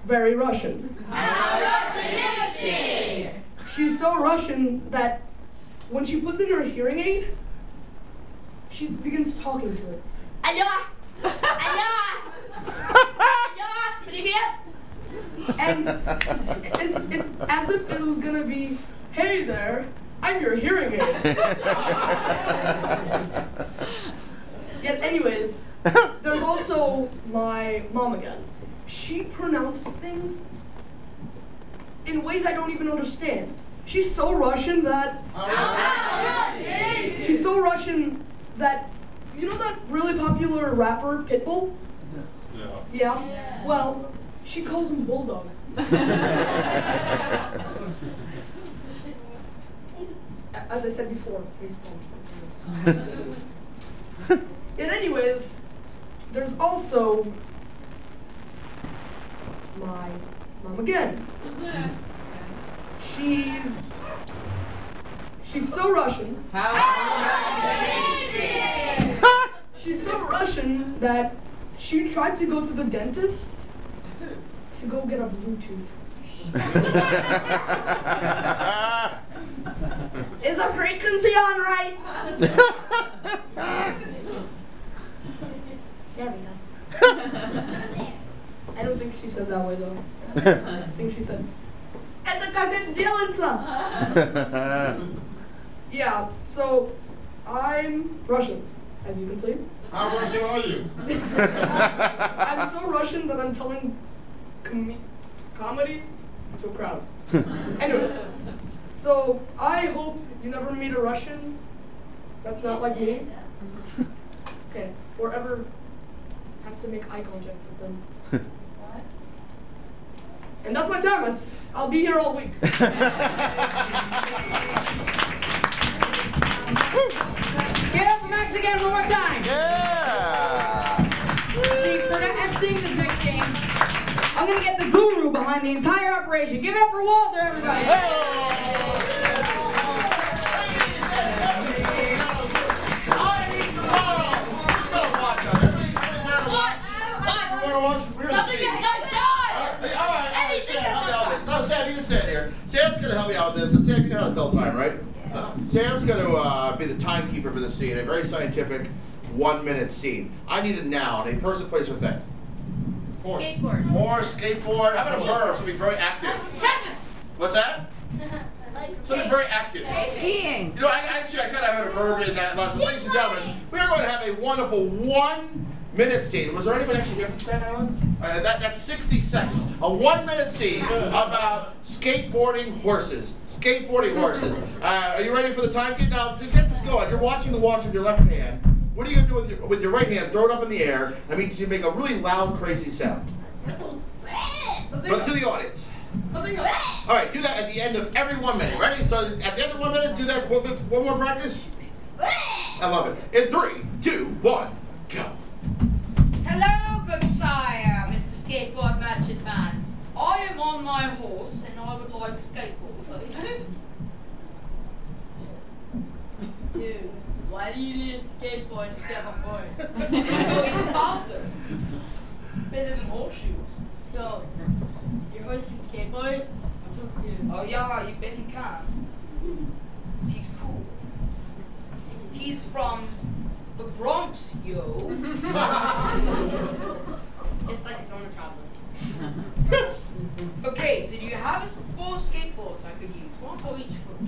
S9: very Russian.
S6: How Russian is she?
S9: She's so Russian that when she puts in her hearing aid, she begins talking to it.
S5: Алло! Алло! Алло! Привет!
S9: And it's as if it was gonna be, hey there, I'm your hearing aid. Yet anyways, there's also my mom again. She pronounces things in ways I don't even understand. She's so Russian that you know that really popular rapper Pitbull? Yeah. Well, she calls him Bulldog. As I said before, baseball. Yet anyways, there's also my mom again. She's so Russian. She's so Russian that she tried to go to the dentist to go get a Bluetooth. Is the frequency on right? There we go. I don't think she said that way though. I think she said, "Это как это делается?" Yeah, so I'm Russian, as you can see.
S7: How Russian are you?
S9: I'm so Russian that I'm telling comedy to a crowd. Anyways, so I hope you never meet a Russian that's not like me. Okay, or ever have to make eye contact with them. And that's my time. I'll be here all week.
S1: Give it up for Max again one more time.
S7: Yeah!
S1: See, for emceeing this next game, I'm going to get the guru behind the entire operation. Give it up for Walter, everybody.
S6: Something that cuts
S7: No, Sam, you can stand here. Sam's going to help me out with this. And Sam, you know how to tell time, right? Sam's going to be the timekeeper for the scene, a very scientific 1-minute scene. I need it now, and a person, place, or thing.
S6: Horse.
S7: Horse, skateboard. How about a bird? Something very active. What's that? Something very active.
S1: Skiing.
S7: You know, I kind of had a verb in that lesson. Ladies and gentlemen, we are going to have a wonderful 1-minute scene. Was there anyone actually here from Staten Island? That's 60 seconds. A 1-minute scene about skateboarding horses. Skateboarding horses. Are you ready for the time? Now, to get this going, you're watching the watch with your left hand. What are you going to do with your right hand? Throw it up in the air. That means you make a really loud, crazy sound. But to the audience. All right, do that at the end of every 1 minute. Ready? So at the end of 1 minute, do that one more practice. I love it. In 3, 2, 1, go.
S1: Hello, good sire, Mr. Skateboard Merchant Man. I am on my horse and I would like a skateboard, please.
S6: Dude, why do you need a skateboard instead of a horse?
S1: Go even faster. Better than horseshoes.
S6: So, your horse can skateboard? I'm so confused.
S1: Oh yeah, you bet he can. He's cool. He's from the Bronx, yo.
S6: Just like his owner probably.
S1: Okay, so do you have 4 skateboards I could use? 1 for each foot.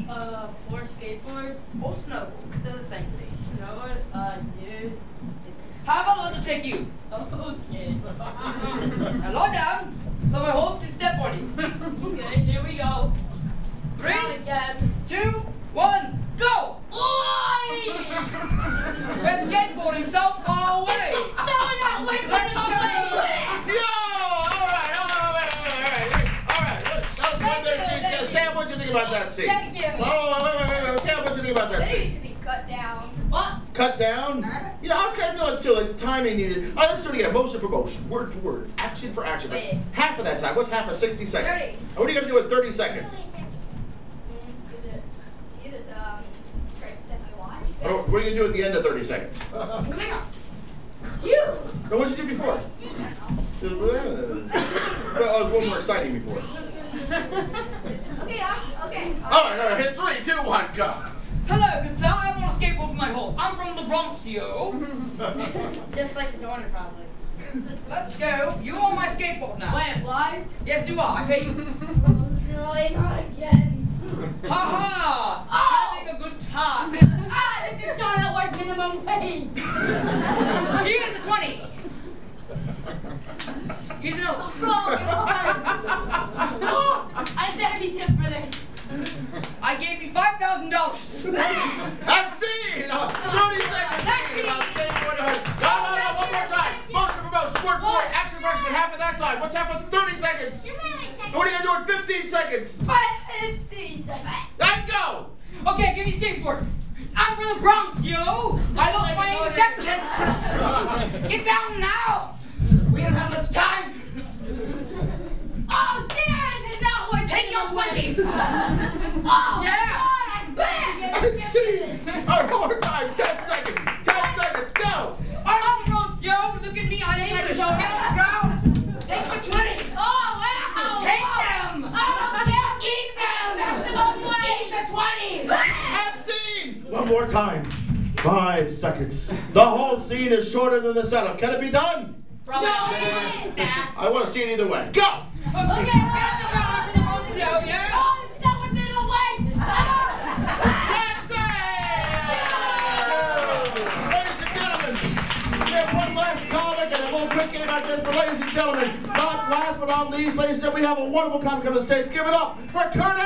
S6: 4 skateboards.
S1: Or snowboard. They're the same thing.
S6: Snowboard? Dude.
S1: How about I'll just take you?
S6: Okay.
S1: Now lie down so my horse can step on you.
S6: Okay, here we go.
S1: 3,
S6: Down again.
S1: 2, 1, go!
S6: Oi!
S1: We're skateboarding so far away.
S6: It's so not way.
S1: Let's go!
S7: Yo! Alright. That was 1 minute scene. Sam, what'd you think about that scene?
S5: Thank you.
S7: Wait. Sam, what'd you think about that
S5: They
S7: scene?
S5: need to be cut down.
S1: What?
S7: Cut down? You know, I was kind of feeling still, like the timing needed. All right, let's do it again. Motion for motion. Word for word. Action for action.
S5: Wait.
S7: Half of that time. What's half of 60 seconds?
S5: 30.
S7: And what are you going to do in 30 seconds?
S5: Use it to try to set my watch.
S7: What are you going to do at the end of 30 seconds?
S5: You!
S7: Now, what'd you do before? Well, it was one more exciting before.
S5: Okay.
S7: All right. Hit 3, 2, 1, go.
S1: Hello, good sir. I'm on a skateboard with my horse. I'm from the Bronx, yo.
S6: Just like his owner probably.
S1: Let's go. You on my skateboard now.
S6: Wait, what?
S1: Yes, you are. I pay you.
S6: Oh no, not again.
S1: Ha ha! Having a good time.
S6: This is someone that worked minimum wage.
S1: Here's a 20. Here's another.
S6: Oh, I better be tipped for this.
S1: I gave you $5,000.
S7: That's scene. 30 seconds. Scene. No, one more time. Motion for motion. Word for word. Action for action. Half of that time. What's half of 30 seconds? What are you going to do in 15 seconds?
S6: 50 seconds.
S7: Then go.
S1: Okay, give me a skateboard. I'm from the Bronx, yo. I lost my English accent. Get down now. We don't have much time.
S6: Oh, this is not what.
S1: Take your 20s.
S6: Oh,
S1: Yeah.
S6: God, that's bad.
S7: See. All right, one more time. 10 seconds. 10 seconds. Go.
S1: I'm from the Bronx, yo. Look at me. I'm English. Get on the ground. Take the 20s.
S6: Oh, wow.
S1: Take them.
S6: I don't care.
S1: Eat them.
S6: Maximum wage.
S1: Eat the 20s.
S7: And scene. One more time. 5 seconds. The whole scene is shorter than the setup. Can it be done?
S1: Probably.
S6: No, it is that.
S7: I want to see it either way. Go.
S1: Okay, get on the ground. I'm from the Bronx, yo. Yeah.
S6: Oh, it's not what minimum wage.
S7: Taxi! Ladies and gentlemen, we have one last comic and a little quick game like this. But ladies and gentlemen, not last but not least, ladies and gentlemen, we have a wonderful comic coming to the stage. Give it up for Curtis!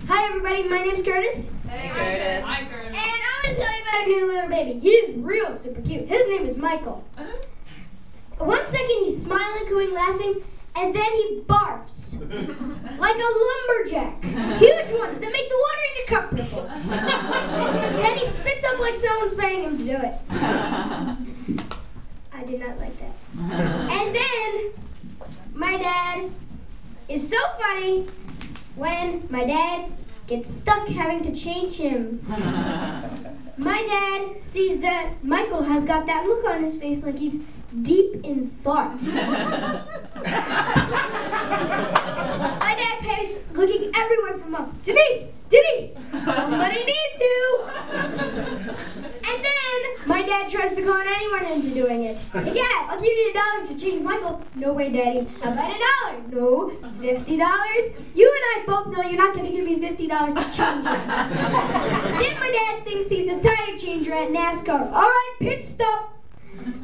S8: Hi everybody, my name's Curtis.
S1: Hey, Curtis.
S6: Hi, Curtis.
S8: And I'm going to tell you about a new little baby. He's real super cute. His name is Michael. 1 second he's smiling, cooing, laughing, and then he barfs. Like a lumberjack. Huge ones that make the water in your cup ripple. And he spits up like someone's paying him to do it. I did not like that. And then, my dad is so funny when my dad gets stuck having to change him. My dad sees that Michael has got that look on his face like he's deep in thought. My dad panics, looking everywhere for Mom. Denise! Denise! Somebody needs you! And then my dad tries to con anyone into doing it. Like, yeah, I'll give you $1 to change Michael. No way, Daddy. How about $1? No. $50? You and I both know you're not going to give me $50 to change it. Then my dad thinks he's a tire changer at NASCAR. All right, pit stop.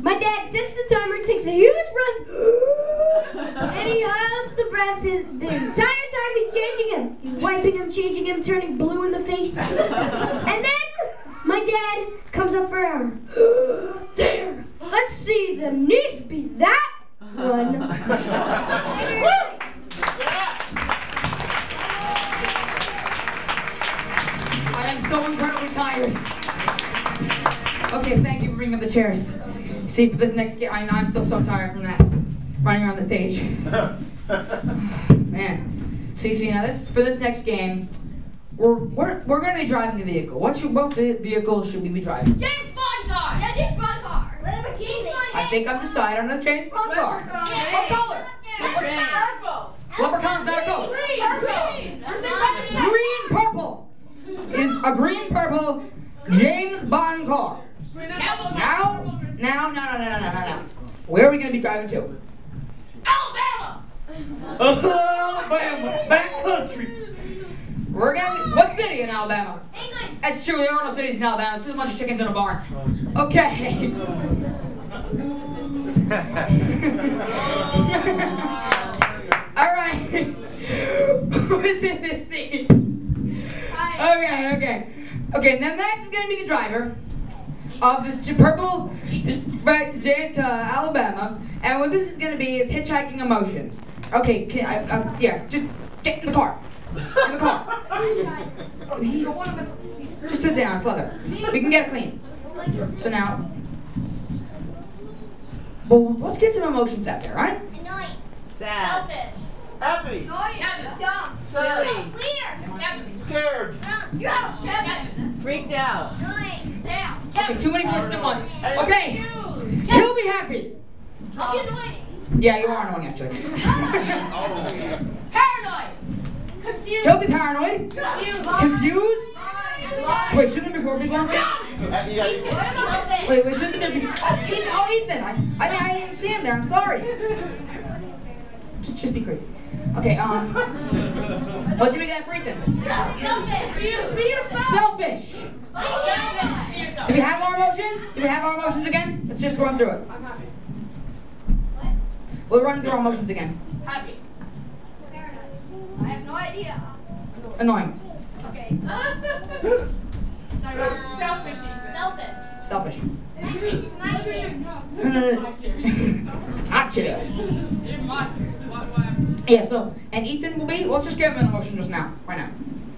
S8: My dad sets the timer, takes a huge breath, and he holds the breath the entire time he's changing him. He's wiping him, changing him, turning blue in the face. And then my dad comes up for air. There! Let's see the niece beat that one.
S1: I am so incredibly tired. Okay, thank you for bringing up the chairs. See, for this next game, I'm still so tired from that running around the stage. Man, see, now for this next game, we're going to be driving a vehicle. What vehicle should we be driving?
S6: James Bond car.
S5: Yeah, James Bond car. What about James Bond?
S1: I think I've decided on a James Bond car.
S6: Yeah.
S1: What color?
S6: Purple.
S1: a green purple James Bond car. Now. Where are we gonna be driving to?
S6: Alabama!
S1: Alabama, backcountry. We're gonna. What city in Alabama?
S6: England!
S1: That's true. There are no cities in Alabama. It's just a bunch of chickens in a barn. Okay. All right. Who's in this scene? Okay. Now Max is gonna be the driver of this purple right to Alabama, and what this is gonna be is hitchhiking emotions. Okay, just get in the car. In the car. Just sit down, it's leather. We can get it clean. So now, well, let's get some emotions out there, right?
S4: Annoying.
S8: Sad.
S6: Selfish.
S7: Happy.
S5: Dumb.
S8: Silly.
S4: Weird.
S7: Scared.
S5: Kevin.
S8: Freaked out.
S4: Annoying.
S5: Sam.
S1: Okay, too many voices at once. Okay, he'll be happy.
S5: Annoying.
S1: Yeah, you are annoying actually.
S5: Paranoid. Confused.
S1: He'll be paranoid. Confused. Wait, shouldn't it be four people? Wait, shouldn't it be? Oh, Ethan. I didn't even see him there. I'm sorry. Just be crazy. Okay, what should we get for Ethan? Selfish. Do we have our emotions? Do we have our emotions again? Let's just run through it.
S5: I'm happy.
S1: We'll run through our emotions again.
S5: Happy. I have no idea.
S1: Annoying.
S5: Okay.
S6: Selfish.
S1: Selfish.
S4: It's my turn.
S1: Hot chair. Yeah, so, and Ethan will be, let's just give him an emotion just now, right now.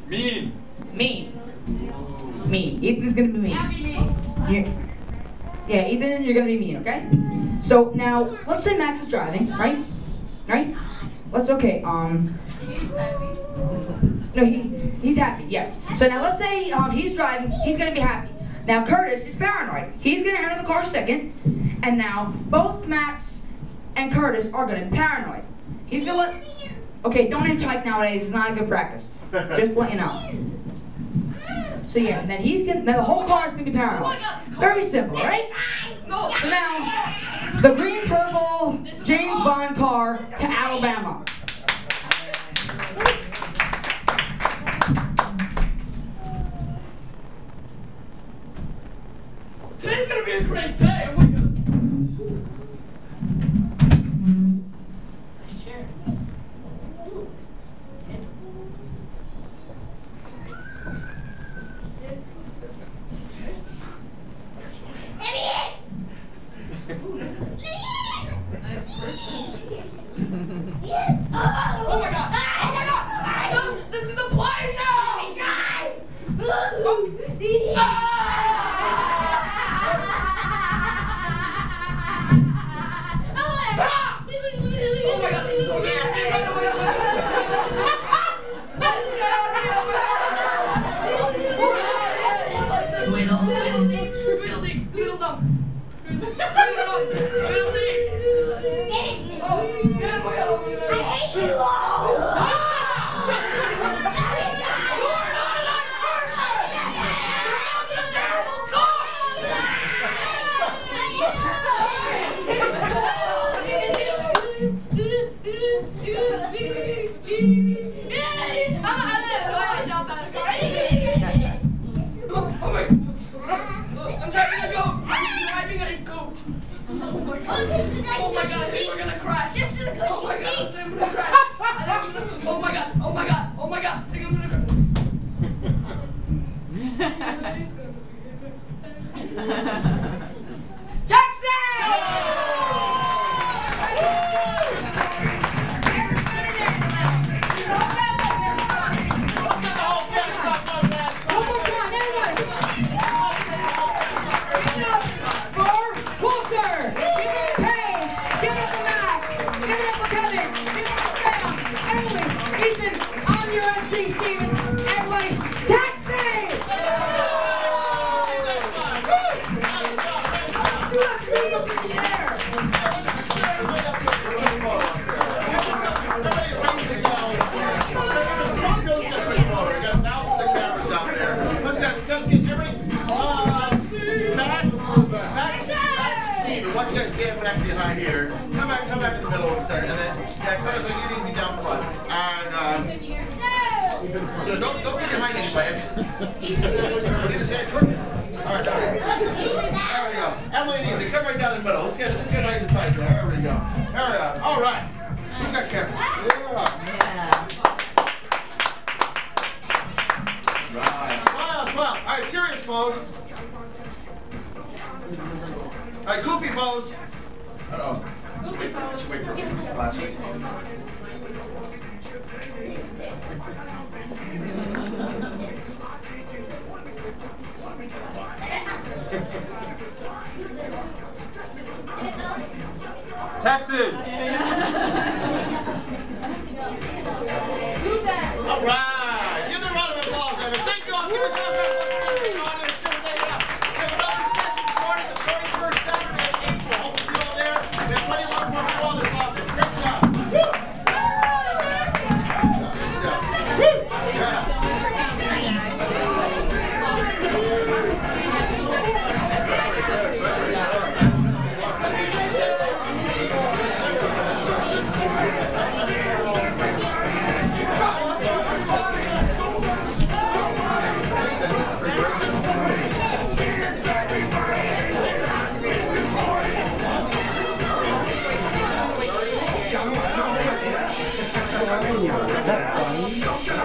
S3: Mean.
S1: Mean. Ethan's gonna be mean. Yeah, Ethan, you're gonna be mean, okay? So now, let's say Max is driving, right? Let's, okay, no, he's happy, yes. So now let's say he's driving, he's gonna be happy. Now Curtis is paranoid. He's gonna enter the car second, and now both Max and Curtis are gonna be paranoid. He's gonna let, okay, don't hitchhike nowadays, it's not a good practice. Just to let you know. So yeah, then the whole car is gonna be paranoid. Very simple, right? So now, the green purple James Bond car to Alabama.
S9: Today's gonna be a great day. Oh my God. Nice chair. Oh my God! Oh my God! So, this is a plane now! Oh my God! I'm driving a goat! I'm driving a goat!
S8: Oh, this is a nice
S5: Oh my
S8: cushy
S5: God,
S8: seat.
S5: we're gonna crash!
S8: This is a cushy
S5: Oh my God,
S8: seat.
S5: I'm gonna crash! Oh my God, oh my God, oh my God! I think I'm gonna crash!
S1: Taxi!
S7: We need to say it quick. All right, there we go. Emily and Ethan, come right down the middle. Let's get nice and tight there. There we go. There we go. All right. Who's got cameras?
S1: Yeah.
S7: Right. Smile, smile. All right, serious pose. All right, goofy pose. Uh-oh. Wait for her glasses.
S3: Texas!
S7: All right. Give them a round of applause, Evan. Thank you all. Give yourself a audience. We have another session starting the 31st Saturday of April. Hope to see you all there. We have plenty more fun for all this awesome. Great job. Woo! Good job. Yeah.
S10: That funny.